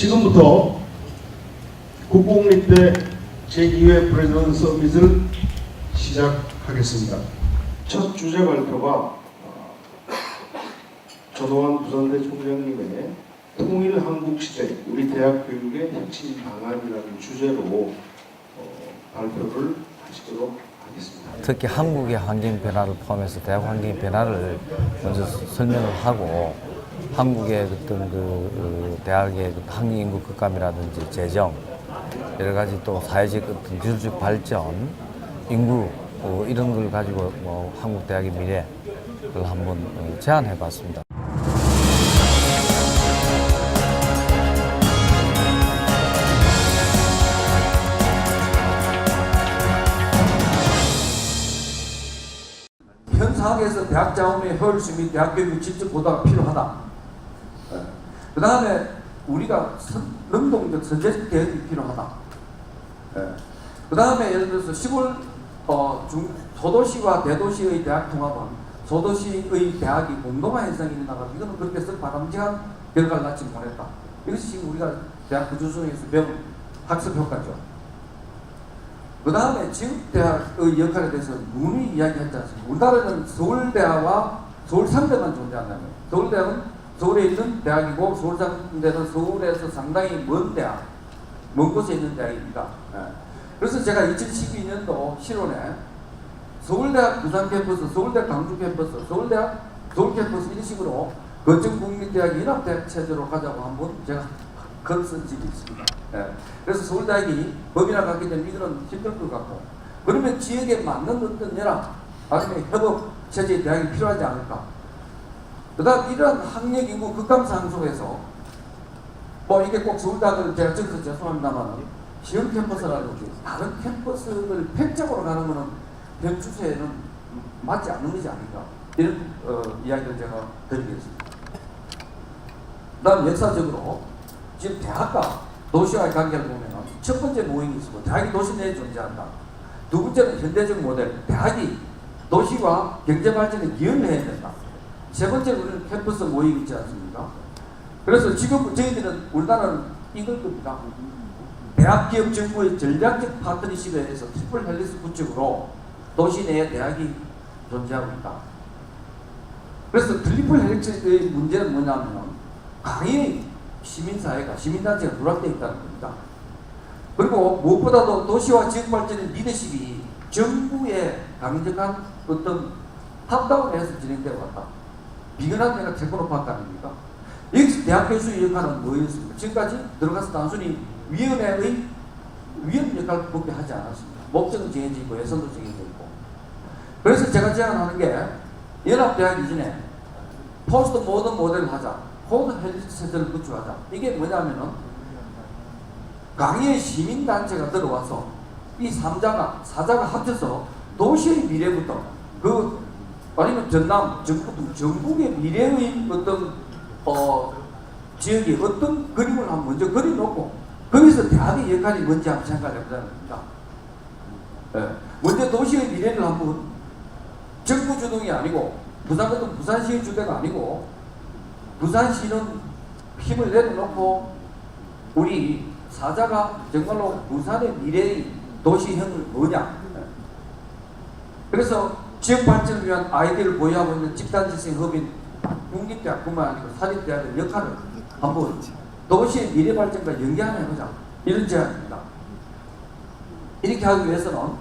지금부터 국공립대 제2회 프레지던트 서밋을 시작하겠습니다. 첫 주제 발표가 전호환 부산대 총장님의 통일 한국 시대 우리 대학 교육의 핵심 방안이라는 주제로 발표를 하시도록 하겠습니다. 특히 한국의 환경 변화를 포함해서 대학 환경 변화를 먼저 설명을 하고 한국의 어떤 대학의 환경 인구 급감이라든지 재정 여러 가지 또 사회적 어떤 기술적 발전 인구 이런 걸 가지고 한국 대학의 미래를 한번 제안해 봤습니다. 현 상황에서 대학 자원의 효율성 및 대학 교육의 질적 보도가 필요하다. 그 다음에 우리가 능동적 선제적 대응이 필요하다. 그 다음에 예를 들어서 시골 소도시와 대도시의 대학 통합은 소도시의 대학이 공동화 현상이 일어나가지고 이거는 그렇게 썩 바람직한 결과를 낳지 못했다. 이것이 지금 우리가 대학 구조조정에서 배운 학습 효과죠. 그 다음에 지역대학의 역할에 대해서 누누이 이야기했지 않습니까? 우리나라는 서울대와 서울상대만 존재한다면 서울대학은 서울에 있는 대학이고 서울상대는 서울에서 상당히 먼 대학, 먼 곳에 있는 대학입니다. 그래서 제가 2012년도 7월에 서울대학 부산 캠퍼스, 서울대학 강주 캠퍼스, 서울대학 서울 캠퍼스 이런 식으로 거점국민대학 연합대학 체제로 가자고 한번 제가 글 쓴 적이 있습니다. 그래서 서울대학이 법이나 갖게 되면 이거는 힘들 것 같고 그러면 지역에 맞는 어떤 연합 아니면 협업 체제의 대학이 필요하지 않을까. 그 다음 이러한 학력 인구 급감상 속에서 이게 꼭 서울대학을 제가 적어서 죄송합니다만 시험 캠퍼스라든지 다른 캠퍼스를 팽적으로 가는 것은 현 추세에는 맞지 않는 것이 아닌가 이런 이야기를 제가 드리겠습니다. 그 다음 역사적으로 지금 대학과 도시와의 관계를 보면 첫 번째 모임이 있고 대학이 도시 내에 존재한다. 두 번째는 현대적 모델, 대학이 도시와 경제발전에 기여를 해야 된다. 세 번째는 우리는 캠퍼스 모임이 있지 않습니까? 그래서 지금 저희들은 우리나라는 이걸 겁니다. 대학 기업 정부의 전략적 파트너십에 의해서 트리플 헬리스 구축으로 도시 내에 대학이 존재하고 있다. 그래서 트리플 헬리스의 문제는 뭐냐면 강의 시민사회가 시민단체가 누락되어 있다는 겁니다. 그리고 무엇보다도 도시와 지역발전의 리더십이 정부의 강력한 어떤 탑다운에서 진행되어 왔다. 비근한 데가 테크노파크 아닙니까? 여기서 대학 교수의 역할은 뭐였습니까? 지금까지 들어가서 단순히 위원 역할밖에 하지 않았습니다. 목적은 정해져 있고 예산도 정해져 있고. 그래서 제가 제안하는 게 연합대학 이전에 포스트 모던 모델을 하자. 코드 헬리스 체제를 구축하자. 이게 뭐냐면은 강의의 시민단체가 들어와서 이 3자가 4자가 합쳐서 도시의 미래부터 아니면 전남, 전북 등 전국의 미래의 어떤 지역이 어떤 그림을 한번 먼저 그려놓고 거기서 대학의 역할이 뭔지 한번 생각해 보자는 겁니다. 먼저 도시의 미래를 한번 정부 주동이 아니고 부산 같은 부산시의 주대가 아니고 부산시는 힘을 내려놓고 우리 사자가 정말로 부산의 미래의 도시형은 뭐냐. 그래서 지역 발전을 위한 아이디어를 보유하고 있는 집단지성 협인 국립대학뿐만 아니고 사립대학의 역할을 한번 도시의 미래 발전과 연계해보자. 이런 제안입니다. 이렇게 하기 위해서는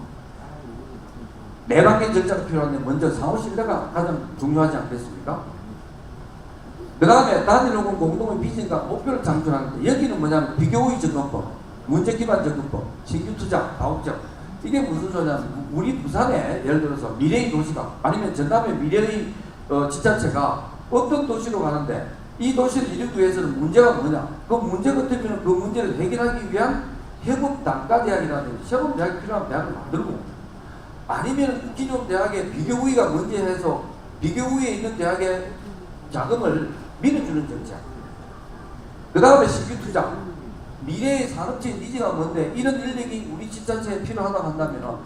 내각의 절차가 필요한데 먼저 상호신뢰가 가장 중요하지 않겠습니까? 그 다음에 단일호금 공동의 비전과 목표를 창출하는데 여기는 뭐냐면 비교의 접근법, 문제기반 접근법, 신규투자, 다국적 이게 무슨 소리냐면 우리 부산에 예를 들어서 미래의 도시가 아니면 전남의 미래의 지자체가 어떤 도시로 가는데 이 도시를 이루기 위해서는 문제가 뭐냐 그 문제 같으면 그 문제를 해결하기 위한 협업 단과대학이라는 새로운 대학이 필요한 대학을 만들고 아니면 기존 대학의 비교우위가 뭔지 해서 비교우위에 있는 대학의 자금을 밀어주는 정책. 그 다음에 신규투자. 미래의 산업체의 니즈가 뭔데 이런 인력이 우리 지자체에 필요하다고 한다면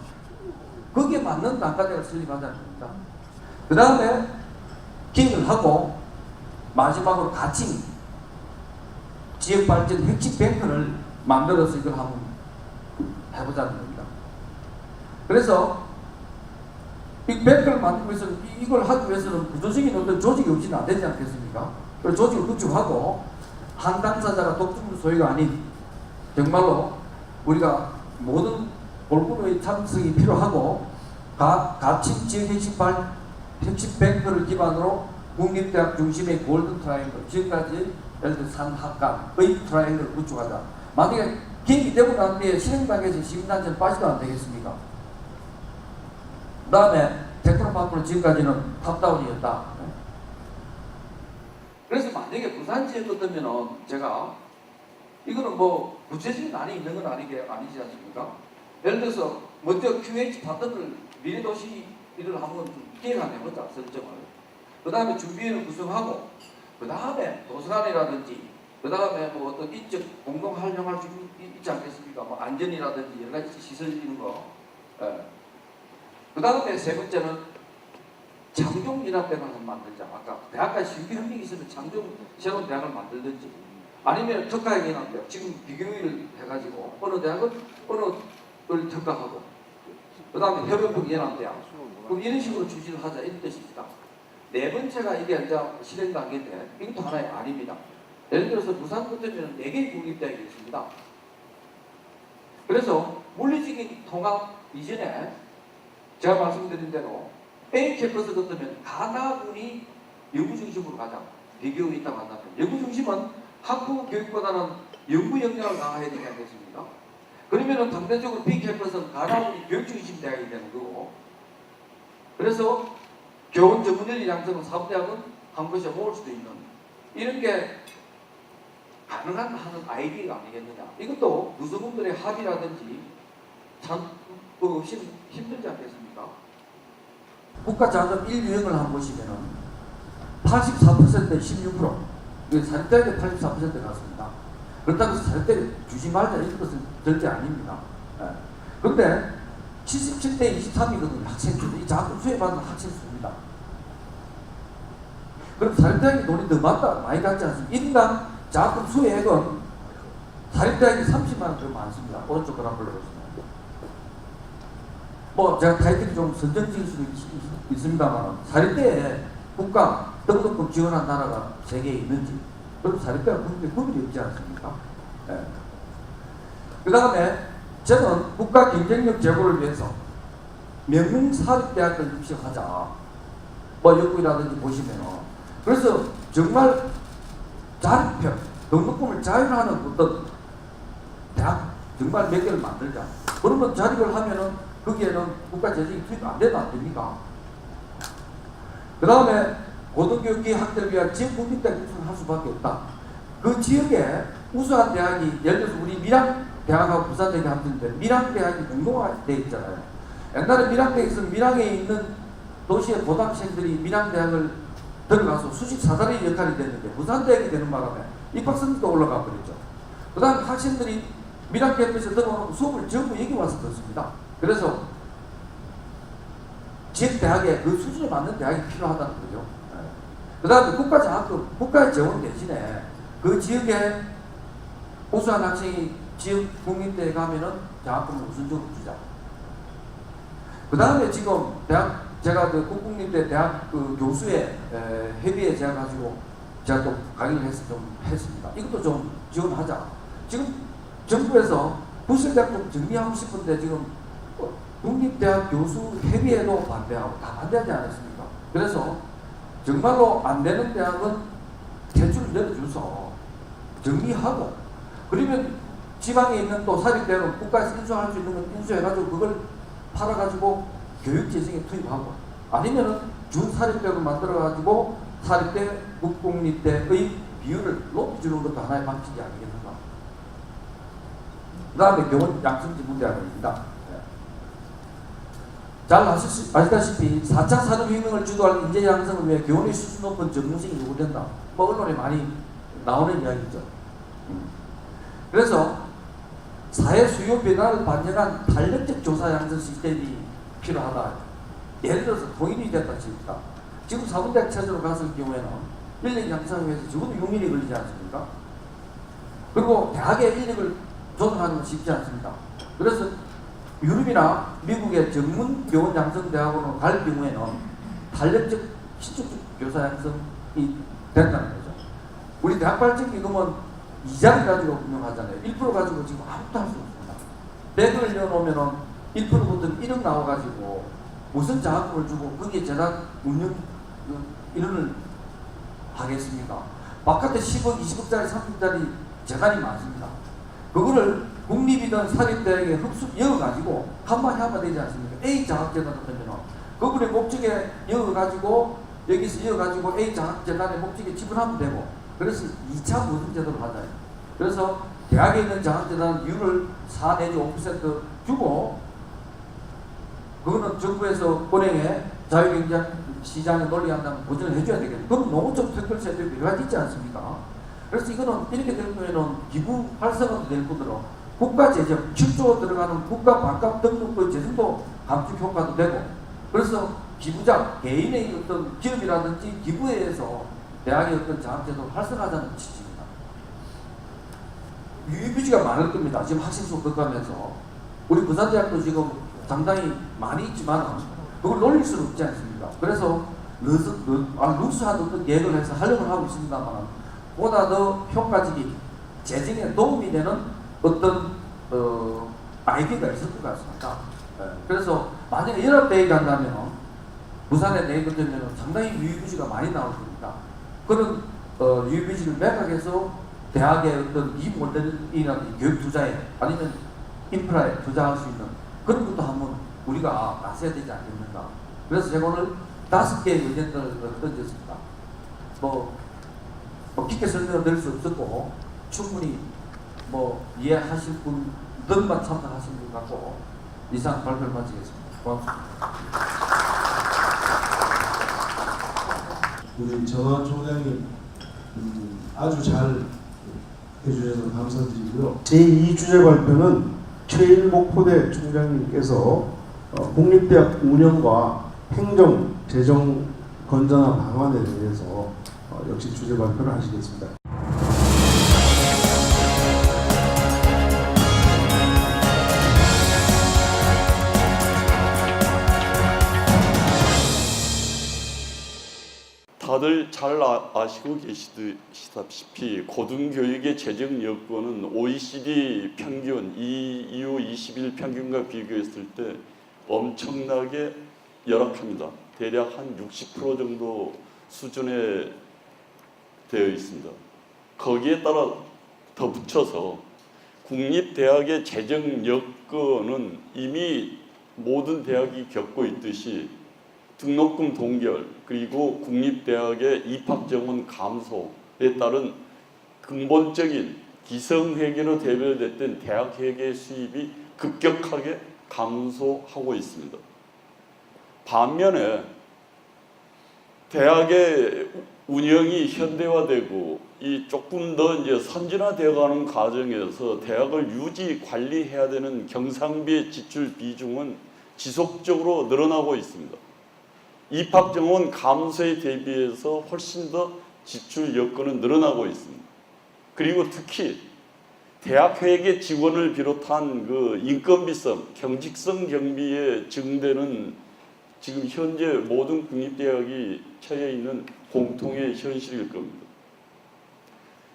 거기에 맞는 단과대를 설립하자는 겁니다. 그 다음에 기획을 하고 마지막으로 가칭 지역 발전 핵심 뱅크를 만들어서 이걸 한번 해보자는 겁니다. 그래서 이 뱅크를 만들기 위해서 이걸 하기 위해서는 구조적인 어떤 조직이 없이는 안 되지 않겠습니까? 그 조직을 구축하고 한 당사자가 독점물 소유가 아닌 정말로 우리가 모든 골고루의 참석이 필요하고 가칭 지역 핵심 뱅크를 기반으로 국립대학 중심의 골든 트라이앵글, 지금까지 예를 들어 산학관의 트라이앵글을 구축하자. 만약에 계획이 되고 난 뒤에 실행 단계에서 시민단체는 빠지도 안 되겠습니까? 그 다음에 테크노파크는 지금까지는 탑다운이었다. 그래서 만약에 부산 지역 같으면은 제가 이거는 뭐 구체적인 안이 있는 건 아니지 않습니까? 예를 들어서 먼저 QH 파트너를 미래도시 일을 한번 기획안 해보자, 설정을. 그 다음에 준비회를 구성하고, 그 다음에 도서관이라든지, 그 다음에 뭐 어떤 인적 공동 활용할 수 있지 않겠습니까? 뭐 안전이라든지 여러 가지 시설 이런 거. 예. 그 다음에 세 번째는 장종연합대학을 한번 만들자. 아까 대학과 신규 협력이 있으면 장종 새로운 대학을 만들든지, 아니면 특화연합대학, 지금 비교를 해가지고 어느 대학은 어느를 특화하고, 그 다음에 협업형 연합대학. 그럼 이런 식으로 추진을 하자, 이런 뜻입니다. 네 번째가 이게 이제 실행 단계인데 이것도 하나의 아닙니다. 예를 들어서 부산 같으면 4개의 국립대학이 있습니다. 그래서 물리적인 통합 이전에 제가 말씀드린 대로 A 캠퍼스 같으면 가나군이 연구 중심으로 가자. 비교가 있다고 한다면 연구 중심은 학부 교육보다는 연구 역량을 강화해야 되지 않겠습니까? 그러면은 상대적으로 B 캠퍼스는 가나군이 교육 중심 대학이 되는 거고, 그래서 교원 전문연리 양성은 사업대학은 한 곳에 모을 수도 있는 이런 게 가능한 하는 아이디어가 아니겠느냐. 이것도 구성원들의 합의라든지 참 없이 힘들지 않겠습니까? 국가자금 1유형을 한번 보시면은 84%에 16%, 이게 사립대학에 84% 갔습니다. 그렇다고 해서 사립대학에 주지 말자 이런 것은 절대 아닙니다. 그런데 77대 23이거든요. 학생들. 이 자금 수혜받는 학생 수입니다. 그럼 사립대학이 돈이 더 많이 갖지 않습니까? 인당 자금 수혜액은 사립대학이 30만 원 더 많습니다. 오른쪽 그래프를 보시면. 뭐 제가 타이틀이 좀 선정적일 수도 있습니다만 사립대에 국가 등록금 지원한 나라가 3개 있는지, 그럼 사립대학 국민의 구분이 없지 않습니까? 네. 그 다음에 저는 국가 경쟁력 제고를 위해서 명문사립대학을 입시하자. 뭐 영국이라든지 보시면은, 그래서 정말 자립형 등록금을 자율하는 어떤 대학 정말 몇 개를 만들자. 그러면 자립을 하면은 거기에는 국가 재정이 투입 안 되면 안 됩니까? 그 다음에 고등교육계 학대를 위한 지역 국립대학 구성을 할 수밖에 없다. 그 지역에 우수한 대학이, 예를 들어서 우리 밀양대학하고 부산대학이 합쳤는데 밀양대학이 공동화되어 있잖아요. 옛날에 밀양대학에서는 밀양에 있는 도시의 고등학생들이 밀양대학을 들어가서 수직 사다리 역할이 됐는데 부산대학이 되는 바람에 입학선도 올라가 버렸죠. 그 다음에 학생들이 밀양 캠프에서 들어오고 수업을 전부 여기 와서 듣습니다. 그래서 지역 대학에 그 수준에 맞는 대학이 필요하다는 거죠. 그 다음에 국가장학금, 국가의 재원 대신에 그 지역에 우수한 학생이 지역 국립대에 가면은 장학금을 우선적으로 주자. 그 다음에 지금 대학, 제가 그 국립대 대학 그 교수의 협의에 제가 가지고 제가 또 강의를 해서 좀 했습니다. 이것도 좀 지원하자. 지금 정부에서 부실대학 좀 정리하고 싶은데 지금 국립대학 교수 협의회도 반대하고 다 반대하지 않았습니까? 그래서 정말로 안 되는 대학은 대출을 내려줘서 정리하고, 그러면 지방에 있는 또 사립대학은 국가에서 인수할 수 있는 건 인수해가지고 그걸 팔아가지고 교육재정에 투입하고, 아니면은 준사립대학을 만들어가지고 사립대, 국공립대의 비율을 높여주는 것도 하나의 방식이 아니겠는가. 그 다음에 교원 양성지 문제입니다. 잘 아시다시피 4차 산업혁명을 주도할 인재 양성을 위해 교원의 수준 높은 전문성이 요구된다. 뭐 언론에 많이 나오는 이야기죠. 그래서 사회 수요 변화를 반영한 탄력적 조사 양성 시스템이 필요하다. 예를 들어서 통일이 됐다 칩니다. 지금 사범대학 체제로 갔을 경우에는 인력 양성을 위해서 적어도 6년이 걸리지 않습니까? 그리고 대학의 인력을 조성하는 건 쉽지 않습니다. 그래서 유럽이나 미국의 전문 교원 양성 대학원으로 갈 경우에는 탄력적, 신축적 교사 양성이 된다는 거죠. 우리 대학 발전 기금은 이자를 가지고 운영하잖아요. 1% 가지고 지금 아무것도 할 수 없습니다. 100을 넣어놓으면 1%부터 1억 나와가지고 무슨 자금을 주고 거기에 재단 운영 이론을 하겠습니까? 바깥에 10억, 20억짜리, 30억짜리 재단이 많습니다. 그거를 국립이든 사립대학에 이어가지고 한마디 하면 되지 않습니까? A 장학재단을 하면 그분의 목적에 이어가지고 여기서 이어가지고 A 장학재단의 목적에 지불하면 되고, 그래서 2차 모든 제도를 하잖아요. 그래서 대학에 있는 장학재단 율을 4 내지 5% 주고, 그거는 정부에서 은행에 자유경제 시장에 논리한다면 보전을 해줘야 되겠죠. 그럼 농어촌 특별세도 여러 가지 있지 않습니까? 그래서 이거는 이렇게 되면 기부 활성화도 될 뿐더러 국가 재정 7조 들어가는 국가 반값 등록의 재정도 감축 효과도 되고, 그래서 기부자 개인의 어떤 기업이라든지 기부에 의해서 대학의 어떤 장학제도를 활성화하자는 취지입니다. 유의비지가 많을 겁니다. 지금 학생 수 급감해서 우리 부산대학도 지금 상당히 많이 있지만 그걸 놀릴 수는 없지 않습니까? 그래서 루스한 어떤 계획을 해서 활용을 하고 있습니다만, 보다 더 효과적인 재정에 도움이 되는 어떤 아이디어가 있을 것 같습니다. 그래서 만약에 연합대회가 한다면 부산에 내게 되면 상당히 유의비지가 많이 나올 겁니다. 그런 유의비지를 매각해서 대학의 어떤 이 모델이라는 교육 투자에 아니면 인프라에 투자할 수 있는 그런 것도 한번 우리가 나서야 되지 않겠는가. 그래서 제가 오늘 5개의 의견들을 던졌습니다. 깊게 설명을 드릴 수 없었고 충분히 이해하실 분들만 참석하신 것 같고 이상 발표를 마치겠습니다. 고맙습니다. 우리 정원 총장님 아주 잘 해주셔서 감사드리고요. 제2주제 발표는 최일목포대 총장님께서 국립대학 운영과 행정, 재정 건전화 방안에 대해서 역시 주제 발표를 하시겠습니다. 다들 잘 아시고 계시다시피 고등교육의 재정 여건은 OECD 평균 EU 21 평균과 비교했을 때 엄청나게 열악합니다. 대략 한 60% 정도 수준에 되어 있습니다. 거기에 따라 더 붙여서 국립대학의 재정 여건은 이미 모든 대학이 겪고 있듯이 등록금 동결 그리고 국립대학의 입학정원 감소에 따른 근본적인 기성회계로 대별됐던 대학회계 수입이 급격하게 감소하고 있습니다. 반면에 대학의 운영이 현대화되고 이 조금 더 이제 선진화되어가는 과정에서 대학을 유지 관리해야 되는 경상비의 지출 비중은 지속적으로 늘어나고 있습니다. 입학 정원 감소에 대비해서 훨씬 더 지출 여건은 늘어나고 있습니다. 그리고 특히 대학 회계 지원을 비롯한 그 인건비성, 경직성 경비의 증대는 지금 현재 모든 국립대학이 처해 있는 공통의 현실일 겁니다.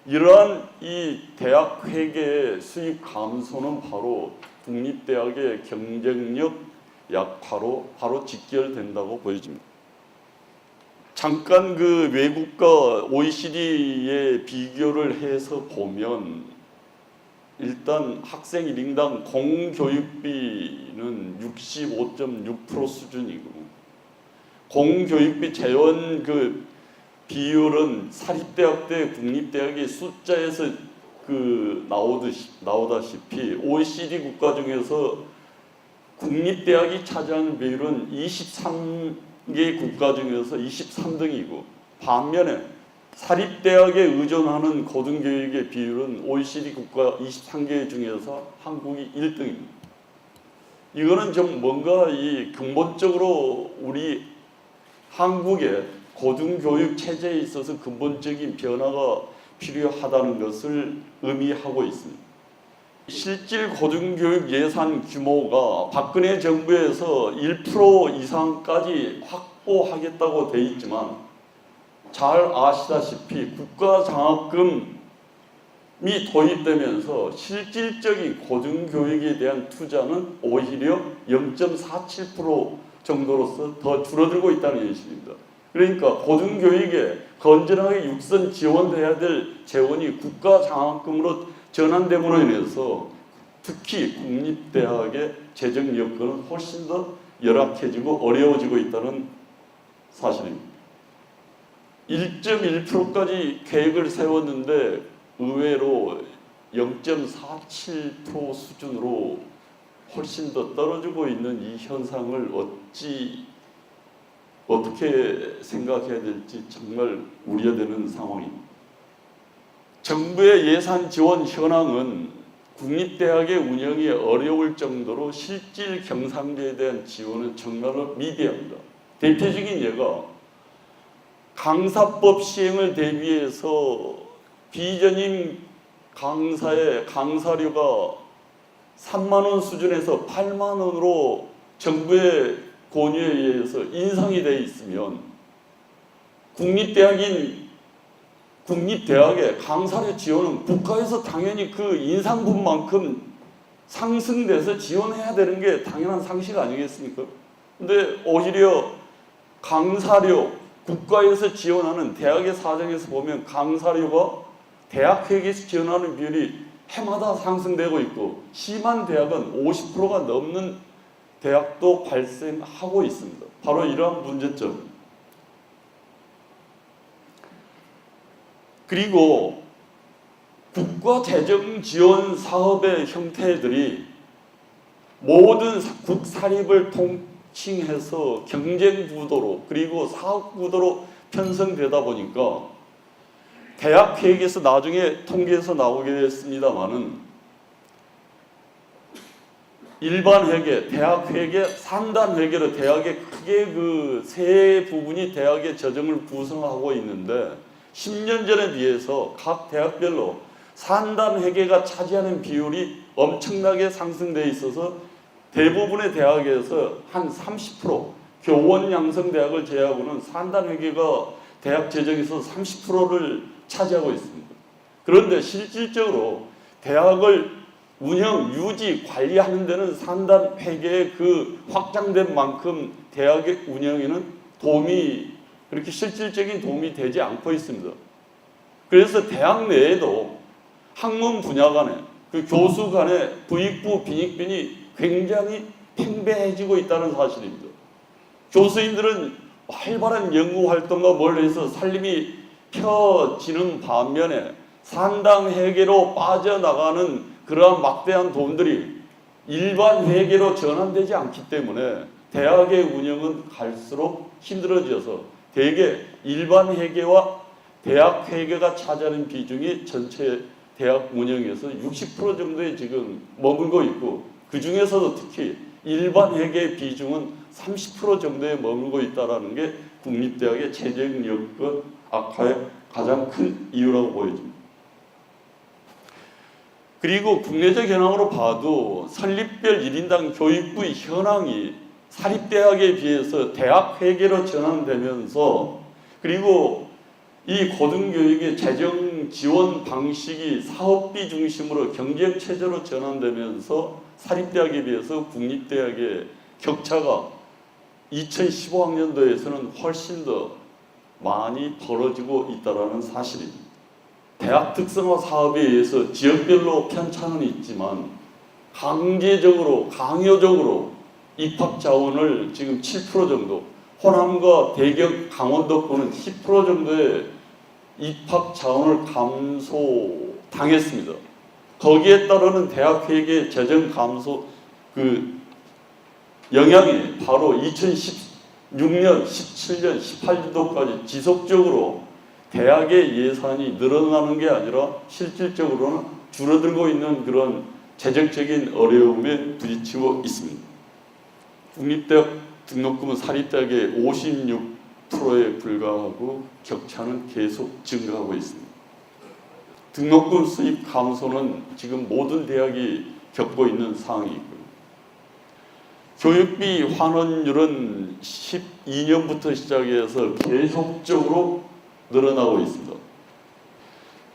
이러한 이 대학 회계의 수입 감소는 바로 국립대학의 경쟁력 약화로 바로 직결된다고 보여집니다. 잠깐 그 외국과 OECD의 비교를 해서 보면 일단 학생 1인당 공교육비는 65.6% 수준이고 공교육비 재원 그 비율은 사립대학 대 국립대학의 숫자에서 그 나오다시피 OECD 국가 중에서 국립대학이 차지하는 비율은 23개 국가 중에서 23등이고 반면에 사립대학에 의존하는 고등교육의 비율은 OECD 국가 23개 중에서 한국이 1등입니다. 이거는 좀 뭔가 이 근본적으로 우리 한국의 고등교육 체제에 있어서 근본적인 변화가 필요하다는 것을 의미하고 있습니다. 실질 고등교육 예산 규모가 박근혜 정부에서 1% 이상까지 확보하겠다고 돼 있지만 잘 아시다시피 국가장학금이 도입되면서 실질적인 고등교육에 대한 투자는 오히려 0.47% 정도로서 더 줄어들고 있다는 현실입니다. 그러니까 고등교육에 건전하게 육선 지원돼야 될 재원이 국가장학금으로 전환됨으로 인해서 특히 국립대학의 재정 여건은 훨씬 더 열악해지고 어려워지고 있다는 사실입니다. 1.1%까지 계획을 세웠는데 의외로 0.47% 수준으로 훨씬 더 떨어지고 있는 이 현상을 어떻게 생각해야 될지 정말 우려되는 상황입니다. 정부의 예산 지원 현황은 국립대학의 운영이 어려울 정도로 실질 경상대에 대한 지원은 정말로 미비합니다. 대표적인 예가 강사법 시행을 대비해서 비전임 강사의 강사료가 3만 원 수준에서 8만 원으로 정부의 권유에 의해서 인상이 되어 있으면 국립대학의 강사료 지원은 국가에서 당연히 그 인상분만큼 상승돼서 지원해야 되는 게 당연한 상식 아니겠습니까? 근데 오히려 강사료, 국가에서 지원하는 대학의 사정에서 보면 강사료가 대학회계에서 지원하는 비율이 해마다 상승되고 있고 심한 대학은 50%가 넘는 대학도 발생하고 있습니다. 바로 이러한 문제점. 그리고 국가 재정 지원 사업의 형태들이 모든 국사립을 통칭해서 경쟁 구도로 그리고 사업 구도로 편성되다 보니까 대학 회계에서 나중에 통계에서 나오게 됐습니다만은 일반 회계, 대학 회계, 상단 회계로 대학의 크게 그 세 부분이 대학의 재정을 구성하고 있는데 10년 전에 비해서 각 대학별로 상단 회계가 차지하는 비율이 엄청나게 상승되어 있어서 대부분의 대학에서 한 30% 교원 양성 대학을 제외하고는 상단 회계가 대학 재정에서 30%를 차지하고 있습니다. 그런데 실질적으로 대학을 운영, 유지, 관리하는 데는 상단 회계의 그 확장된 만큼 대학의 운영에는 그렇게 실질적인 도움이 되지 않고 있습니다. 그래서 대학 내에도 학문 분야 간에 그 교수 간의 부익부 빈익빈이 굉장히 팽배해지고 있다는 사실입니다. 교수님들은 활발한 연구 활동과 뭘 해서 살림이 펴지는 반면에 상당 회계로 빠져나가는 그러한 막대한 돈들이 일반 회계로 전환되지 않기 때문에 대학의 운영은 갈수록 힘들어져서 대개 일반 회계와 대학 회계가 차지하는 비중이 전체 대학 운영에서 60% 정도에 지금 머물고 있고 그 중에서도 특히 일반 회계의 비중은 30% 정도에 머물고 있다는 게 국립대학의 재정 여건 악화의 가장 큰 이유라고 보여집니다. 그리고 국내적 현황으로 봐도 설립별 1인당 교육부의 현황이 사립대학에 비해서 대학 회계로 전환되면서 그리고 이 고등교육의 재정 지원 방식이 사업비 중심으로 경쟁체제로 전환되면서 사립대학에 비해서 국립대학의 격차가 2015학년도에서는 훨씬 더 많이 벌어지고 있다는 사실입니다. 대학 특성화 사업에 의해서 지역별로 편차는 있지만 강요적으로 입학 자원을 지금 7% 정도, 호남과 대경 강원도권은 10% 정도의 입학 자원을 감소당했습니다. 거기에 따르는 대학 회계 재정 감소 그 영향이 바로 2016년, 17년, 18년도까지 지속적으로 대학의 예산이 늘어나는 게 아니라 실질적으로는 줄어들고 있는 그런 재정적인 어려움에 부딪히고 있습니다. 국립대학 등록금은 사립대학의 56%에 불과하고 격차는 계속 증가하고 있습니다. 등록금 수입 감소는 지금 모든 대학이 겪고 있는 상황이고요. 교육비 환원율은 12년부터 시작해서 계속적으로 늘어나고 있습니다.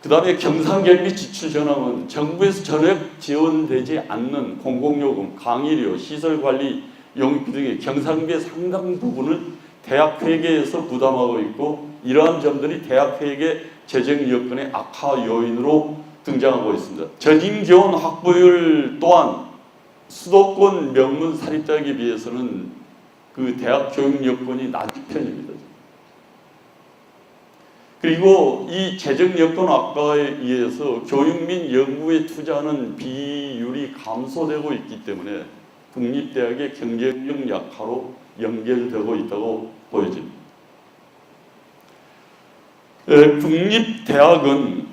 그 다음에 경상결비 지출 현황은 정부에서 전액 지원되지 않는 공공요금, 강의료, 시설관리, 용역비 등의 경상비의 상당 부분을 대학회계에서 부담하고 있고 이러한 점들이 대학회계 재정 여건의 악화 요인으로 등장하고 있습니다. 전인교원 확보율 또한 수도권 명문 사립대학에 비해서는 그 대학 교육 여건이 낮은 편입니다. 그리고 이 재정 여건 악화에 의해서 교육 및 연구에 투자하는 비율이 감소되고 있기 때문에 국립대학의 경쟁력 약화로 연결되고 있다고 보여집니다. 국립대학은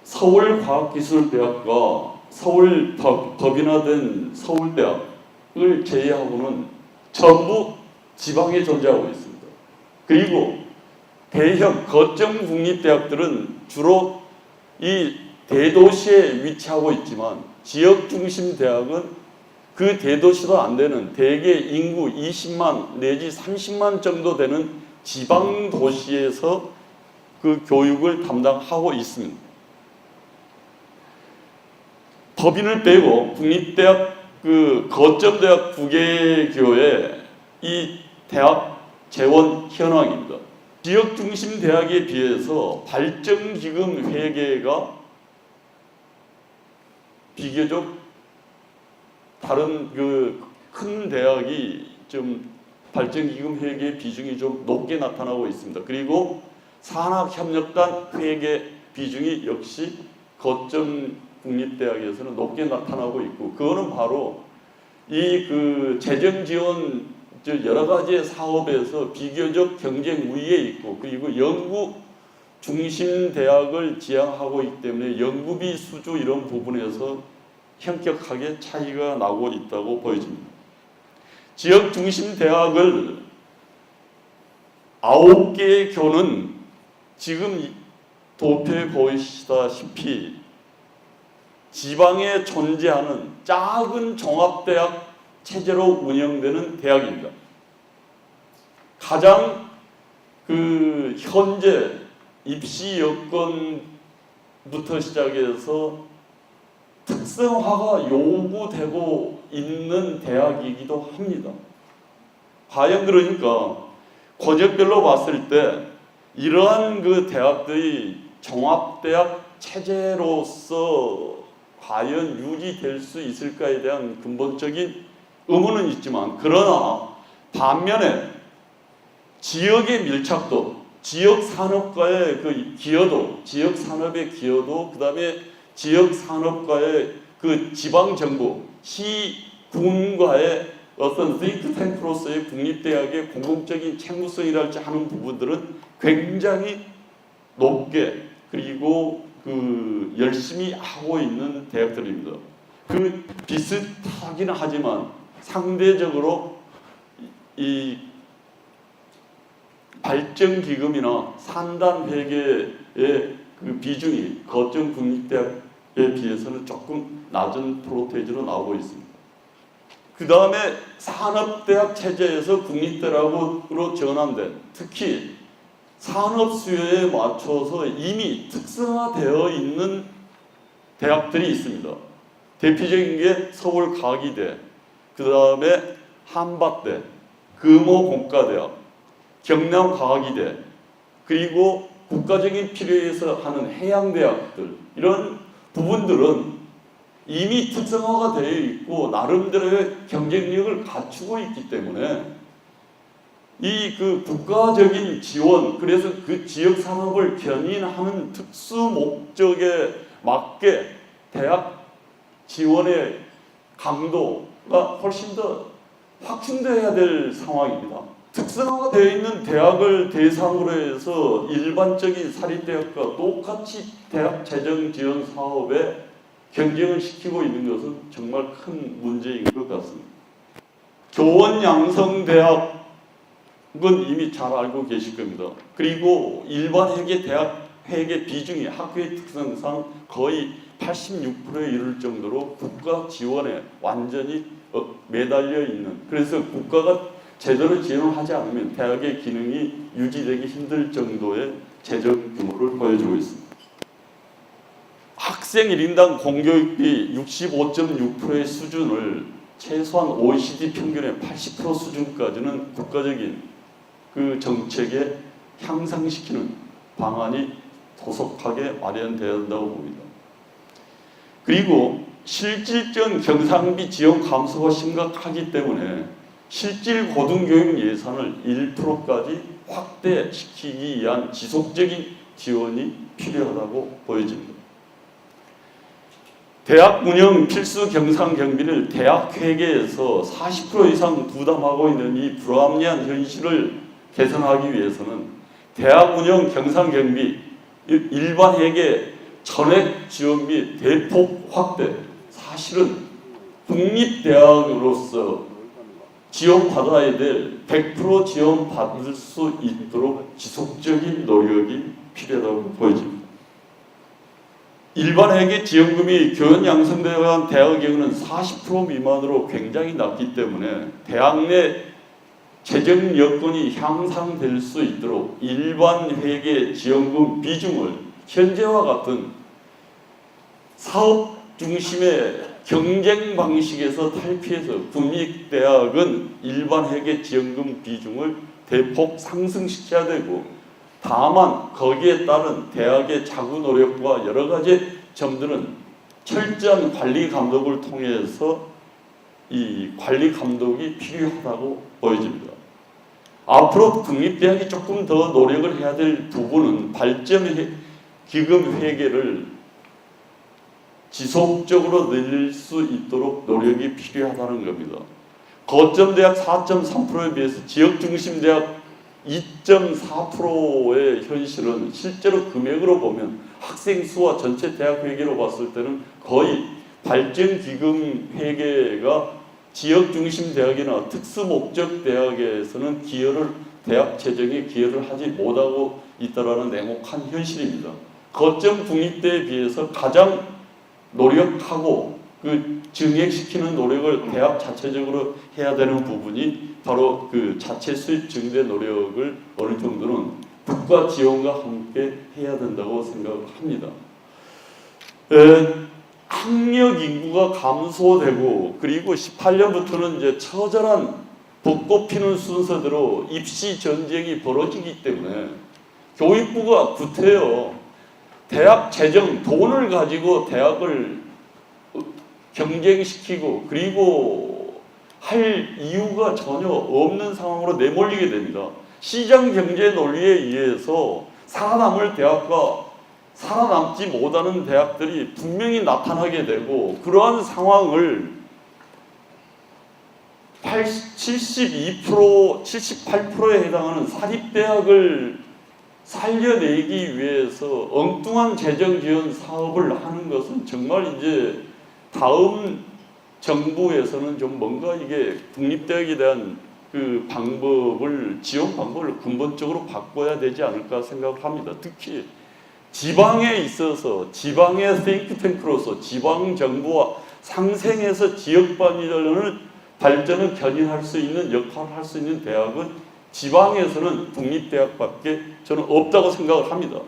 서울과학기술대학과 서울 법인화된 서울대학을 제외하고는 전부 지방에 존재하고 있습니다. 그리고 대형 거점 국립대학들은 주로 이 대도시에 위치하고 있지만 지역 중심 대학은 그 대도시도 안 되는 대개 인구 20만 내지 30만 정도 되는 지방 도시에서 그 교육을 담당하고 있습니다. 법인을 빼고 국립대학 그 거점대학 9개교의 이 대학 재원 현황입니다. 지역 중심 대학에 비해서 발전기금 회계가 비교적 다른 그 큰 대학이 좀 발전기금 회계 비중이 좀 높게 나타나고 있습니다. 그리고 산학협력단 회계 비중이 역시 거점 국립대학에서는 높게 나타나고 있고 그거는 바로 이 그 재정 지원 여러 가지 사업에서 비교적 경쟁 우위에 있고 그리고 연구 중심 대학을 지향하고 있기 때문에 연구비 수주 이런 부분에서 현격하게 차이가 나고 있다고 보여집니다. 지역 중심 대학을 9개의 교는 지금 도표에 보이시다시피 지방에 존재하는 작은 종합대학 체제로 운영되는 대학입니다. 가장 그 현재 입시 여건부터 시작해서 특성화가 요구되고 있는 대학이기도 합니다. 과연 그러니까 권역별로 봤을 때 이러한 그 대학들이 종합대학 체제로서 과연 유지될 수 있을까에 대한 근본적인 의문은 있지만 그러나 반면에 지역의 밀착도, 지역 산업과의 그 기여도, 지역 산업의 기여도, 그 다음에 지역 산업과의 그 지방 정부, 시, 군과의 어떤 띵크탱크로서의 국립대학의 공공적인 책무성이랄지 하는 부분들은 굉장히 높게 그리고 그 열심히 하고 있는 대학들입니다. 그 비슷하기는 하지만 상대적으로 이 발전기금이나 산단회계의 그 비중이 거점 국립대학에 비해서는 조금 낮은 프로테이지로 나오고 있습니다. 그 다음에 산업대학 체제에서 국립대학으로 전환된 특히 산업 수요에 맞춰서 이미 특성화되어 있는 대학들이 있습니다. 대표적인 게 서울과기대, 그 다음에 한밭대, 금호공과대학, 경남과학이대, 그리고 국가적인 필요에 의해서 하는 해양대학들 이런 부분들은 이미 특성화가 되어 있고 나름대로의 경쟁력을 갖추고 있기 때문에 이 그 국가적인 지원 그래서 그 지역 산업을 견인하는 특수 목적에 맞게 대학 지원의 강도가 훨씬 더 확충되어야 될 상황입니다. 특성화가 되어 있는 대학을 대상으로 해서 일반적인 사립대학과 똑같이 대학 재정 지원 사업에 경쟁을 시키고 있는 것은 정말 큰 문제인 것 같습니다. 교원 양성대학은 이미 잘 알고 계실 겁니다. 그리고 일반 회계 대학 회계 비중이 학교의 특성상 거의 86%에 이를 정도로 국가 지원에 완전히 매달려 있는, 그래서 국가가 제대로 지원을 하지 않으면 대학의 기능이 유지되기 힘들 정도의 재정 규모를 보여주고 있습니다. 학생 1인당 공교육비 65.6%의 수준을 최소한 OECD 평균의 80% 수준까지는 국가적인 그 정책에 향상시키는 방안이 조속하게 마련되어야 한다고 봅니다. 그리고 실질적 경상비 지원 감소가 심각하기 때문에 실질 고등교육 예산을 1%까지 확대시키기 위한 지속적인 지원이 필요하다고 보여집니다. 대학 운영 필수 경상 경비를 대학 회계에서 40% 이상 부담하고 있는 이 불합리한 현실을 개선하기 위해서는 대학 운영 경상 경비 일반 회계 전액 지원 및 대폭 확대, 사실은 국립대학으로서 지원받아야 될 100% 지원받을 수 있도록 지속적인 노력이 필요하다고 보여집니다. 일반 회계 지원금이 교원 양성대학원 대학의 경우는 40% 미만으로 굉장히 낮기 때문에 대학 내 재정 여건이 향상될 수 있도록 일반 회계 지원금 비중을 현재와 같은 사업 중심의 경쟁 방식에서 탈피해서 국립대학은 일반 회계 지원금 비중을 대폭 상승시켜야 되고, 다만 거기에 따른 대학의 자구 노력과 여러 가지 점들은 철저한 관리 감독을 통해서 이 관리 감독이 필요하다고 보여집니다. 앞으로 국립대학이 조금 더 노력을 해야 될 부분은 발전 기금 회계를 지속적으로 늘릴 수 있도록 노력이 필요하다는 겁니다. 거점대학 4.3%에 비해서 지역중심대학 2.4%의 현실은 실제로 금액으로 보면 학생 수와 전체 대학 회계로 봤을 때는 거의 발전기금 회계가 지역중심 대학이나 특수목적 대학에서는 대학 재정에 기여를 하지 못하고 있다는 냉혹한 현실입니다. 거점 국립대에 비해서 가장 노력하고 그 증액시키는 노력을 대학 자체적으로 해야 되는 부분이 바로 그 자체 수입 증대 노력을 어느 정도는 국가 지원과 함께 해야 된다고 생각합니다. 학력 인구가 감소되고, 그리고 18년부터는 이제 처절한 벚꽃 피는 순서대로 입시 전쟁이 벌어지기 때문에 교육부가 구태여 대학 재정, 돈을 가지고 대학을 경쟁시키고 그리고 할 이유가 전혀 없는 상황으로 내몰리게 됩니다. 시장 경제 논리에 의해서 살아남을 대학과 살아남지 못하는 대학들이 분명히 나타나게 되고, 그러한 상황을 72%, 78%에 해당하는 사립대학을 살려내기 위해서 엉뚱한 재정 지원 사업을 하는 것은 정말 이제 다음 정부에서는 좀 뭔가 이게 국립대학에 대한 그 방법을, 지원 방법을 근본적으로 바꿔야 되지 않을까 생각을 합니다. 특히 지방에 있어서 지방의 싱크탱크로서 지방 정부와 상생해서 지역 발전을 견인할 수 있는 역할을 할 수 있는 대학은 지방에서는 국립대학밖에 저는 없다고 생각을 합니다.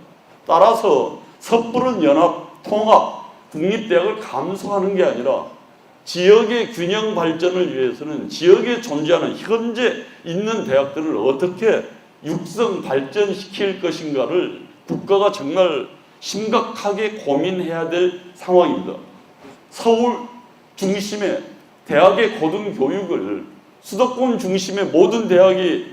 따라서 섣부른 연합, 통합, 국립대학을 감소하는 게 아니라 지역의 균형 발전을 위해서는 지역에 존재하는 현재 있는 대학들을 어떻게 육성 발전시킬 것인가를 국가가 정말 심각하게 고민해야 될 상황입니다. 서울 중심의 대학의 고등교육을 수도권 중심의 모든 대학이,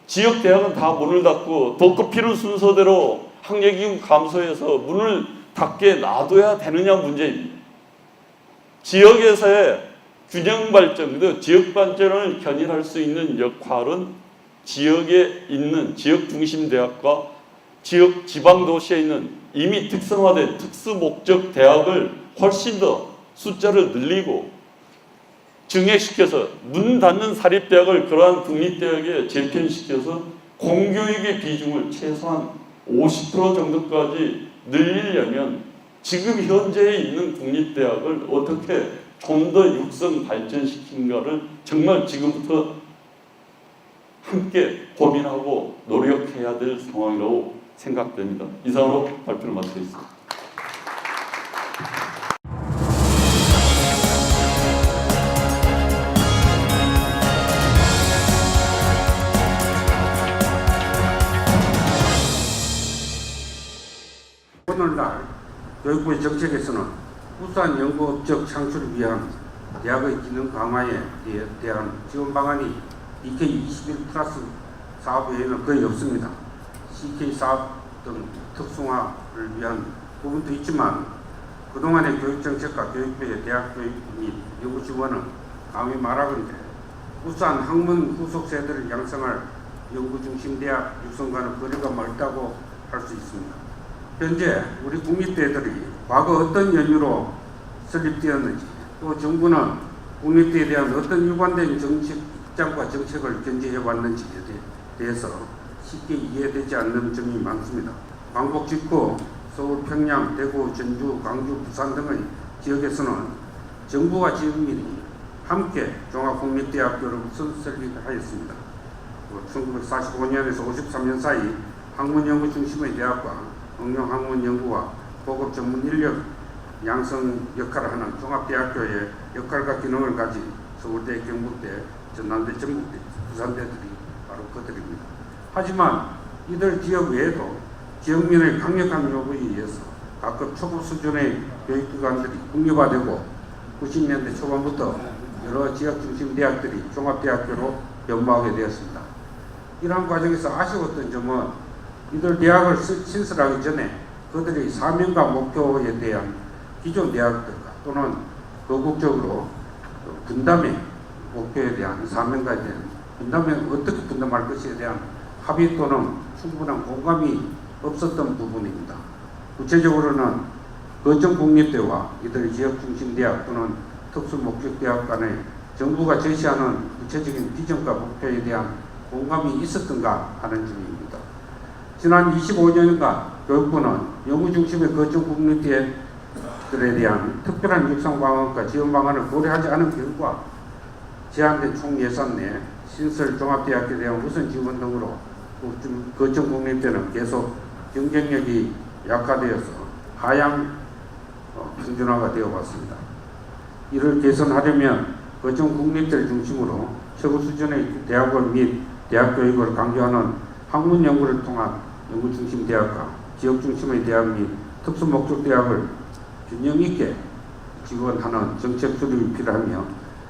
지역 대학은 다 문을 닫고 벚꽃 피는 순서대로 학력기금 감소해서 문을 닫게 놔둬야 되느냐 문제입니다. 지역에서의 균형 발전, 지역 발전을 견인할 수 있는 역할은 지역에 있는 지역 중심 대학과 지역 지방 도시에 있는 이미 특성화된 특수 목적 대학을 훨씬 더 숫자를 늘리고 증액시켜서 문 닫는 사립대학을 그러한 국립대학에 재편시켜서 공교육의 비중을 최소한 50% 정도까지 늘리려면 지금 현재에 있는 국립대학을 어떻게 좀 더 육성 발전시키는가를 정말 지금부터 함께 고민하고 노력해야 될 상황이라고 생각됩니다. 이상으로 발표를 마치겠습니다. 오늘날 교육부의 정책에서는 우수한 연구업적 창출을 위한 대학의 기능 강화에 대한 지원 방안이 EK21 플러스 사업 외에는 거의 없습니다. CK 사업 등 특성화를 위한 부분도 있지만 그동안의 교육정책과 교육부의 대학 교육 및 연구 지원은 감히 말하건대 우수한 학문 후속 세대를 양성할 연구 중심 대학 육성과는 거리가 멀다고 할 수 있습니다. 현재 우리 국립대들이 과거 어떤 연유로 설립되었는지 또 정부는 국립대에 대한 어떤 일관된 정책 입장과 정책을 견지해 왔는지에 대해서 쉽게 이해되지 않는 점이 많습니다. 광복 직후 서울, 평양, 대구, 전주, 광주, 부산 등의 지역에서는 정부와 지역민이 함께 종합국립대학교를 우선 설립하였습니다. 1945년에서 53년 사이 학문연구 중심의 대학과 응용학문연구와 고급 전문 인력 양성 역할을 하는 종합대학교의 역할과 기능을 가진 서울대, 경북대, 전남대, 전북대, 부산대들이 바로 그들입니다. 하지만 이들 지역 외에도 지역민의 강력한 요구에 의해서 각급 초급 수준의 교육기관들이 국립화되고 90년대 초반부터 여러 지역 중심 대학들이 종합대학교로 변모하게 되었습니다. 이러한 과정에서 아쉬웠던 점은 이들 대학을 신설하기 전에 그들의 사명과 목표에 대한 기존 대학들과 또는 거국적으로 분담의 목표에 대한 사명과에 대한 분담에 어떻게 분담할 것에 대한 합의 또는 충분한 공감이 없었던 부분입니다. 구체적으로는 거점국립대와 이들 지역중심대학 또는 특수목적대학 간의 정부가 제시하는 구체적인 비전과 목표에 대한 공감이 있었던가 하는 점입니다. 지난 25년간 교육부는 연구중심의 거점국립대들에 대한 특별한 육성 방안과 지원 방안을 고려하지 않은 결과 제한된 총 예산 내 신설 종합대학에 대한 우선 지원 등으로 거점국립대는 계속 경쟁력이 약화되어서 하향 평준화가 되어 왔습니다. 이를 개선하려면 거점국립대를 중심으로 최고 수준의 대학원 및 대학 교육을 강조하는 학문 연구를 통한 연구 중심 대학과 지역 중심의 대학 및 특수 목적 대학을 균형 있게 지원하는 정책 수립이 필요하며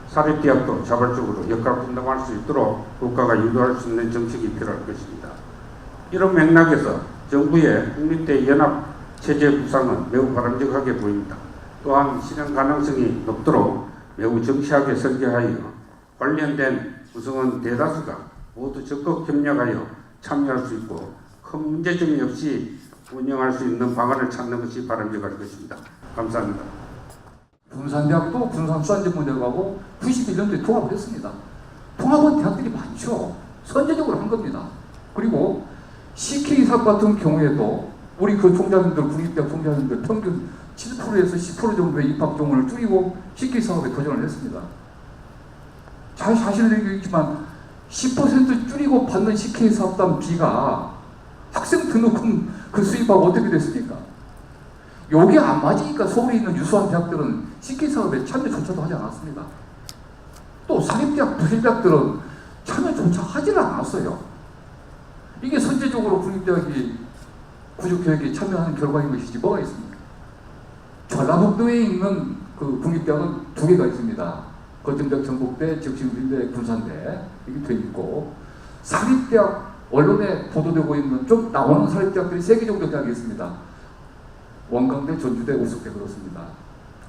사립대학도 자발적으로 역할 분담할 수 있도록 국가가 유도할 수 있는 정책이 필요할 것입니다. 이런 맥락에서 정부의 국립대 연합 체제 구상은 매우 바람직하게 보입니다. 또한 실현 가능성이 높도록 매우 정치하게 설계하여 관련된 구성원 대다수가 모두 적극 협력하여 참여할 수 있고 큰 문제점이 없이 운영할 수 있는 방안을 찾는 것이 바람직할 것입니다. 감사합니다. 군산대학도 군산수산전문대학하고 91년도에 통합을 했습니다. 통합은 대학들이 많죠. 선제적으로 한 겁니다. 그리고 CK 사업 같은 경우에도 우리 그 총장님들, 국립대학 총장님들 평균 7%에서 10% 정도의 입학 정원을 줄이고 CK 사업에 도전을 했습니다. 잘 사실은 얘기했지만 10% 줄이고 받는 CK 사업단 비가 학생 등록금 그 수입하고 어떻게 됐습니까? 요게 안 맞으니까 서울에 있는 유수한 대학들은 CK 사업에 참여조차도 하지 않았습니다. 또 사립대학, 부실대학들은 참여조차 하지를 않았어요. 이게 선제적으로 국립대학이 구조개혁에 참여하는 결과인 것이지 뭐가 있습니까? 전라북도에 있는 그 국립대학은 2개가 있습니다. 거점대학, 전북대, 지역신문대, 군산대 이게 돼 있고 사립대학 언론에 보도되고 있는 좀 나오는 사립대학들이 3개 정도 대학이 있습니다. 원광대, 전주대, 우석대 그렇습니다.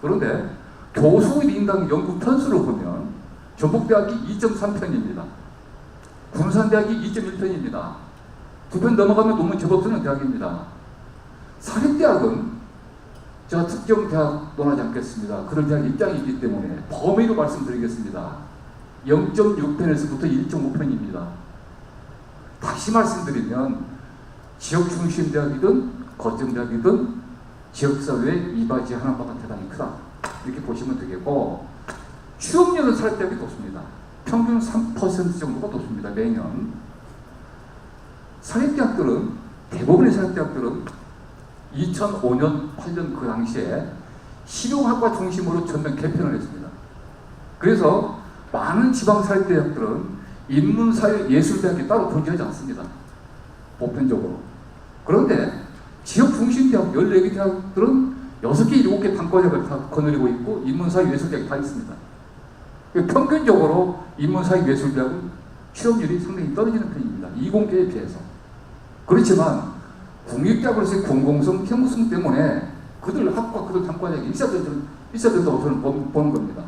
그런데 교수 1인당 연구 편수를 보면 전북대학이 2.3편입니다. 군산대학이 2.1편입니다. 2편 넘어가면 논문 제법 쓰는 대학입니다. 사립대학은 제가 특정 대학 논하지 않겠습니다. 그런 대학 입장이 있기 때문에 범위로 말씀드리겠습니다. 0.6편에서부터 1.5편입니다. 다시 말씀드리면 지역 중심 대학이든 거점 대학이든 지역사회의 이바지하는 바가 대단히 크다. 이렇게 보시면 되겠고, 취업률은 사립대학이 높습니다. 평균 3% 정도가 높습니다. 매년. 사립대학들은, 대부분의 사립대학들은 2005년, 8년 그 당시에 실용학과 중심으로 전면 개편을 했습니다. 그래서 많은 지방사립대학들은 인문사회예술대학이 따로 존재하지 않습니다. 보편적으로. 그런데 지역 중심 대학 14개 대학들은 6개, 7개 단과대학을 다 거느리고 있고 인문사회예술대학이 다 있습니다. 평균적으로 인문사회예술대학은 취업률이 상당히 떨어지는 편입니다. 이공계에 비해서. 그렇지만 국립대학으로서의 공공성, 형성 때문에 그들 학과, 그들 단과대학이 있어야 된다고 저는 보는 겁니다.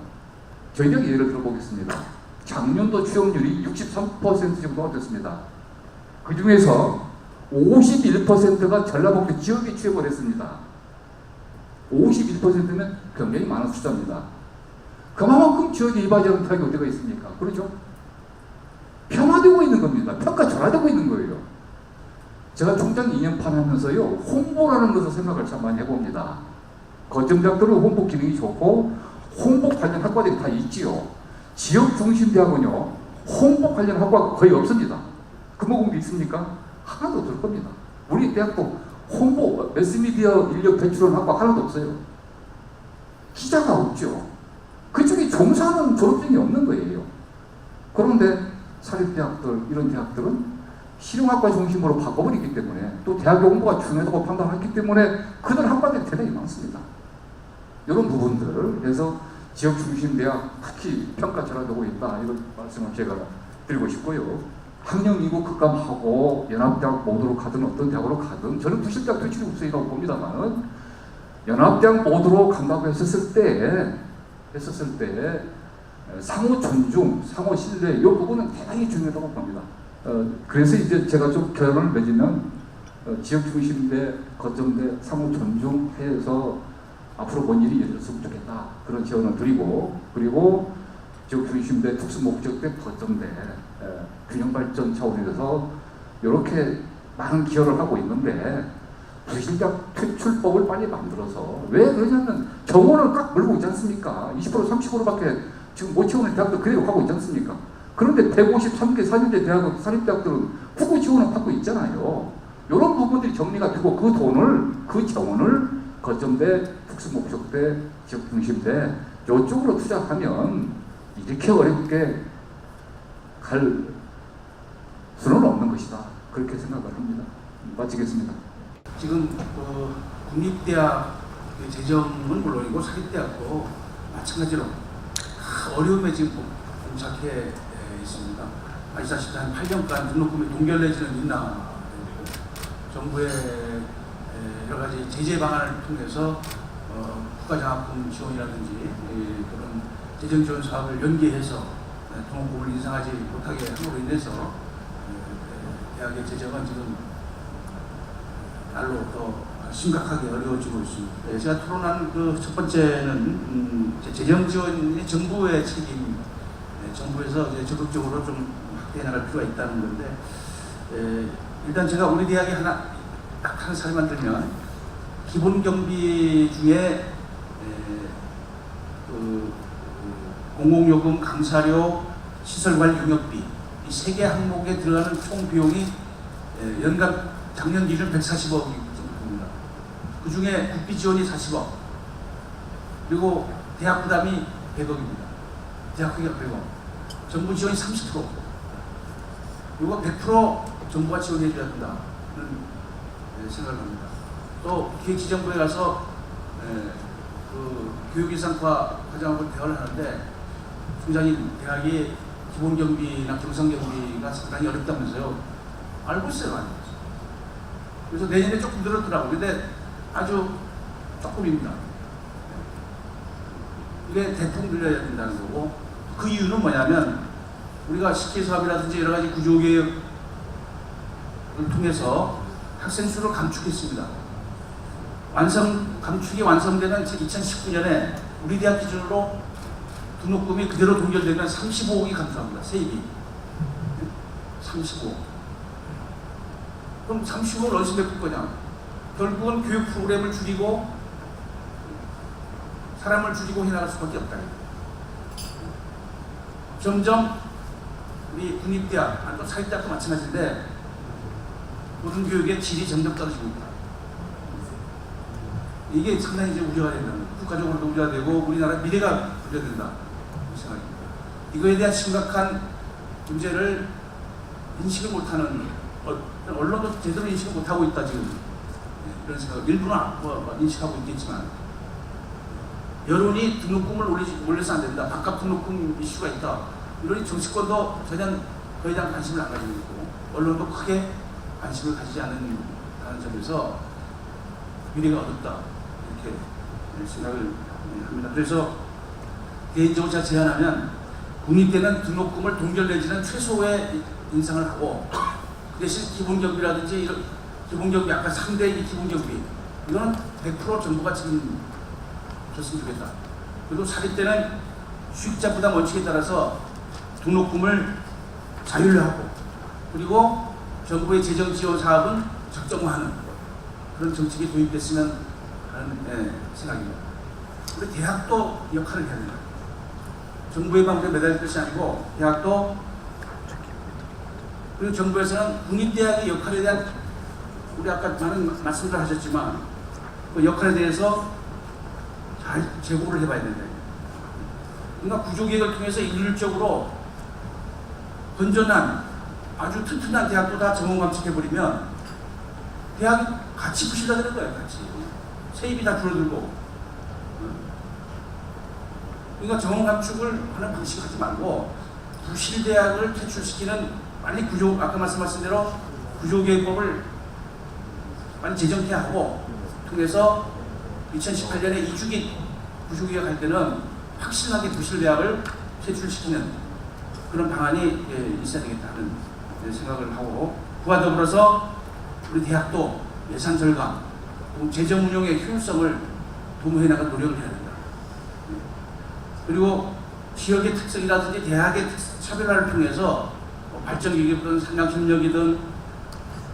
저희 대학 예를 들어보겠습니다. 작년도 취업률이 63% 정도가 됐습니다. 그 중에서 51%가 전라북도 지역에 취업을 했습니다. 51%면 굉장히 많은 숫자입니다. 그만큼 지역에 이바지하는 대학이 어디가 있습니까? 그렇죠? 편화되고 있는 겁니다. 평가절하되고 있는 거예요. 제가 총장 2년판 하면서요, 홍보라는 것을 생각을 참 많이 해봅니다. 거점대학들은 홍보 기능이 좋고 홍보 관련 학과들이 다 있지요. 지역 중심 대학은요, 홍보 관련 학과가 거의 없습니다. 근무공도 있습니까? 하나도 없을 겁니다. 우리 대학도 홍보, 매스미디어 인력 배출원 학과 하나도 없어요. 기자가 없죠. 그쪽에 종사하는 졸업생이 없는 거예요. 그런데 사립대학들, 이런 대학들은 실용학과 중심으로 바꿔버리기 때문에, 또 대학교 홍보가 중요하다고 판단했기 때문에 그들 학과들이 대단히 많습니다. 이런 부분들, 그래서 지역 중심 대학 특히 평가절하되고 있다, 이런 말씀을 제가 드리고 싶고요. 학령 미국 극감하고 연합대학 모두로 가든 어떤 대학으로 가든, 저는 부실대학 퇴출이 우선이라고 봅니다만, 연합대학 모두로 간다고 했었을 때 상호 존중, 상호 신뢰, 이 부분은 대단히 중요하다고 봅니다. 그래서 이제 제가 좀 결론을 맺으면, 지역 중심대, 거점대, 상호 존중해서 앞으로 뭔 일이 일어났으면 좋겠다, 그런 제언을 드리고, 그리고 지역 중심대, 특수목적대, 거점대 균형 발전 차원에서 이렇게 많은 기여를 하고 있는데, 부실대학 퇴출법을 빨리 만들어서, 왜 그러냐면 정원을 꽉 물고 있지 않습니까? 20% 30%밖에 지금 못 채우는 대학도 그대로 가고 있지 않습니까? 그런데 153개 사립대 대학, 사립대학들은 후보 지원을 받고 있잖아요. 이런 부분들이 정리가 되고 그 돈을, 그 자원을 거점대, 특수목적대, 지역중심대 이쪽으로 투자하면 이렇게 어렵게 갈 수는 없는 것이다, 그렇게 생각을 합니다. 마치겠습니다. 지금 국립대학 재정은 물론이고 사립대학도 마찬가지로 어려움에 지금 봉착해 있습니다. 아시다시피 한 8년간 등록금이 동결 내지는 인하되고, 정부의 여러 가지 제재 방안을 통해서 국가장학금 지원이라든지 그런 재정 지원 사업을 연계해서 등록금을 인상하지 못하게 함으로 인해서 대학의 재정은 지금 날로 더 심각하게 어려워지고 있습니다. 제가 토론한 그 첫 번째는 재정 지원이 정부의 책임, 정부에서 이제 적극적으로 좀 확대해 나갈 필요가 있다는 건데, 일단 제가 우리 대학에 딱 한 사례만 들면, 기본 경비 중에 공공요금, 강사료, 시설관리 용역비 이 3개 항목에 들어가는 총 비용이 연간 작년 기준 140억이 됩니다. 그 중에 국비 지원이 40억, 그리고 대학 부담이 100억입니다. 대학 크기가 100억, 정부 지원이 30%, 이거 100% 정부가 지원해 줘야 된다는 생각을 합니다. 또 기획지정부에 가서 그 교육인상과 과장하고 대화를 하는데, 총장님, 대학이 기본경비나 경상경비가 상당히 어렵다면서요. 알고 있어요, 많이. 그래서 내년에 조금 늘었더라고요. 근데 아주 조금입니다. 이게 대폭 늘려야 된다는 거고, 그 이유는 뭐냐면 우리가 식기사업이라든지 여러 가지 구조개혁을 통해서 학생 수를 감축했습니다. 감축이 완성되는 2019년에 우리 대학 기준으로 등록금이 그대로 동결되면 35억이 감소합니다. 세입이 35억. 그럼 30억을 어디서 메꿀 거냐? 결국은 교육 프로그램을 줄이고 사람을 줄이고 해나갈 수밖에 없다. 점점 우리 국립대학, 또 사립대학도 마찬가지인데 모든 교육의 질이 점점 떨어지고 있다. 이게 상당히 이제 우려가 된다. 국가적으로도 우려가 되고 우리나라 미래가 우려된다. 생각입니다. 이거에 대한 심각한 문제를 인식을 못하는 언론도 제대로 인식을 못하고 있다 지금. 이런 생각 일부는 인식하고 있겠지만 여론이 등록금을 올려서 안 된다. 반값 등록금 이슈가 있다. 이러니 정치권도 전혀 그에 대한 관심을 안 가지고 있고 언론도 크게 관심을 가지지 않는 점에서 미래가 어둡다 이렇게 생각을 합니다. 그래서 개인적으로 제가 제안하면 국립대는 등록금을 동결 내지는 최소의 인상을 하고 그 대신 기본경비라든지 이런 기본경비 아까 3대2 기본경비 이거는 100% 정부가 책임졌으면 좋겠다. 그리고 사립대는 수익자 부담 원칙에 따라서 등록금을 자율화하고 그리고 정부의 재정 지원 사업은 적정화하는 그런 정책이 도입됐으면 하는 생각입니다. 우리 대학도 역할을 해야 된다. 정부의 방법에 매달릴 것이 아니고 대학도 그리고 정부에서는 국립대학의 역할에 대한 우리 아까 많은 말씀을 하셨지만 그 역할에 대해서 잘 제고를 해봐야 된다. 그러니까 구조개혁을 통해서 일률적으로 건전한 아주 튼튼한 대학도 다 전문 감축해버리면 대학이 같이 부실화되는 거예요. 같이 세입이 다 줄어들고 그러니까 전문 감축을 하는 방식을 하지 말고 부실대학을 퇴출시키는 빨리 아까 말씀하신 대로 구조개혁법을 빨리 제정케 하고 통해서 2018년에 2주기 구조개혁 할 때는 확실하게 부실대학을 퇴출시키는 그런 방안이 있어야 되겠다는 생각을 하고 그와 더불어서 우리 대학도 예산 절감, 재정 운용의 효율성을 도모해 나갈 노력을 해야 된다. 그리고 지역의 특성이라든지 대학의 차별화를 통해서 발전기업이든 상강협력이든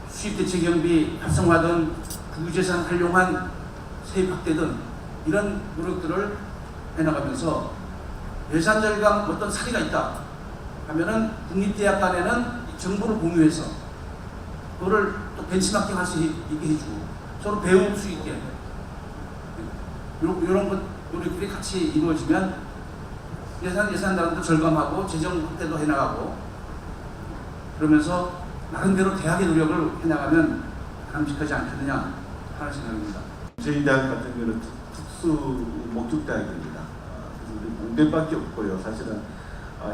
수입대체 경비 활성화든 국유재산 활용한 세입 확대든 이런 노력들을 해나가면서 예산 절감 어떤 사례가 있다 하면은 국립대학 간에는 정보를 공유해서 그거를 또 벤치마킹 할 수 있게 해주고 서로 배울 수 있게 이런 것 노력들이 같이 이루어지면 예산단도 절감하고 재정 확대도 해나가고 그러면서 나름대로 대학의 노력을 해나가면 바람직하지 않겠느냐 하는 생각입니다. 저희 대학 같은 경우는 특수 목적대학입니다. 그래서 우리 공대밖에 없고요. 사실은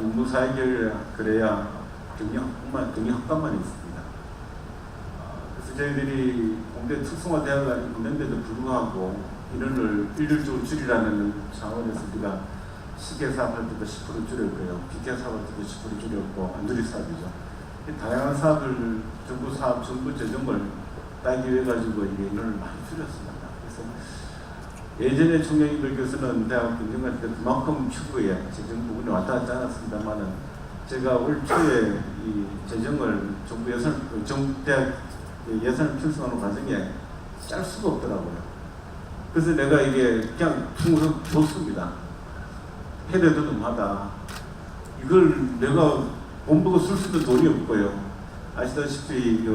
인문사회계열 그래야 경영학과만 있습니다. 그래서 저희들이 공대 특성화대학가 있는데도 불구하고 인원을 일률적으로 줄이라는 차원에서 우리가 시계 사업할 때도 10% 줄였고요. PK 사업할 때도 10% 줄였고 안주리 사업이죠. 다양한 사업을 정부 사업, 정부 재정을 따기 위해 가지고 인원을 많이 줄였습니다. 그래서 예전에 총장님들께서는 대학 경쟁할 때 그만큼 추구에 재정 부분이 왔다 갔지 않았습니다만은 제가 올 초에 이 재정을 정부 대학 예산을 편성하는 과정에 짤 수가 없더라고요. 그래서 내가 이게 그냥 퉁으로 줬습니다. 해내도 너무하다. 이걸 내가 본부가 쓸 수도 돈이 없고요. 아시다시피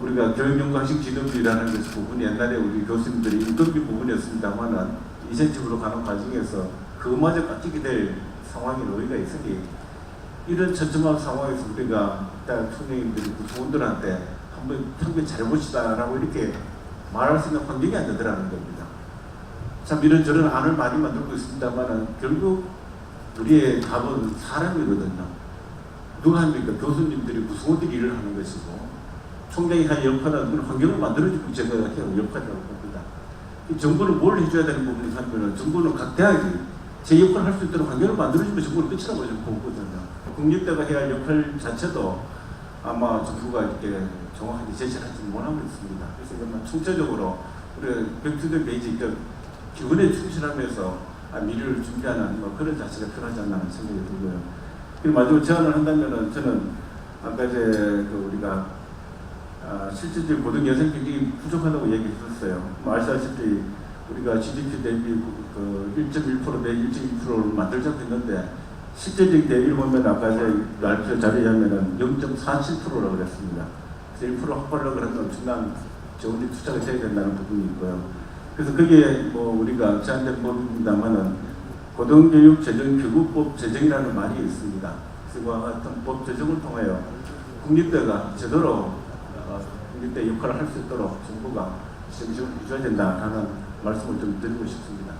우리가 교육연구학식 지원비라는 그 부분이 옛날에 우리 교수님들이 인건비 부분이었습니다만은 인센티브로 가는 과정에서 그마저 깎이게 될 상황이 놓이가 있으니 이런 처참한 상황에서 우리가 대학 총장님들이 구성원들한테 한번 평균 잘해봅시다라고 이렇게 말할 수 있는 환경이 안 되더라는 겁니다. 참 이런저런 안을 많이 만들고 있습니다만은 결국 우리의 답은 사람이거든요. 누가 합니까? 교수님들이 구성원들이 일을 하는 것이고 총장이 한 역할은 그런 환경을 만들어주고 제가 해야 역할이라고 봅니다. 정부는 뭘 해줘야 되는 부분이 하면은 정부는 각 대학이 제 역할을 할 수 있도록 환경을 만들어주면 정부는 끝이라고 저는 보거든요. 국립대가 해야 할 역할 자체도 아마 정부가 이렇게 정확하게 제시를 하지 못하고 있습니다. 그래서 그러면 총체적으로 우리 백투더 베이직 기본에 충실하면서 미래를 준비하는 그런 자체가 필요하지 않나 하는 생각이 들고요. 그리고 마지막으로 제안을 한다면은 저는 아까 우리가 실질적인 고등 여성 경쟁이 부족하다고 얘기했었어요. 아시다시피 우리가 GDP 대비 그 1.1% 내지 1.2%를 만들자고 했는데 실제적인 대비를 보면 아까 발표 자료에 하면은 0.47%라고 그랬습니다. 그래서 1% 확보하려고 그러면 엄청난 좋은 투자가 돼야 된다는 부분이 있고요. 그래서 그게 뭐 우리가 제한된 법입니다만은 고등교육 재정 교육법 제정이라는 말이 있습니다. 그래서 그와 같은 법 제정을 통하여 국립대가 제대로 국립대 역할을 할 수 있도록 정부가 정신을 해줘야 된다는 말씀을 좀 드리고 싶습니다.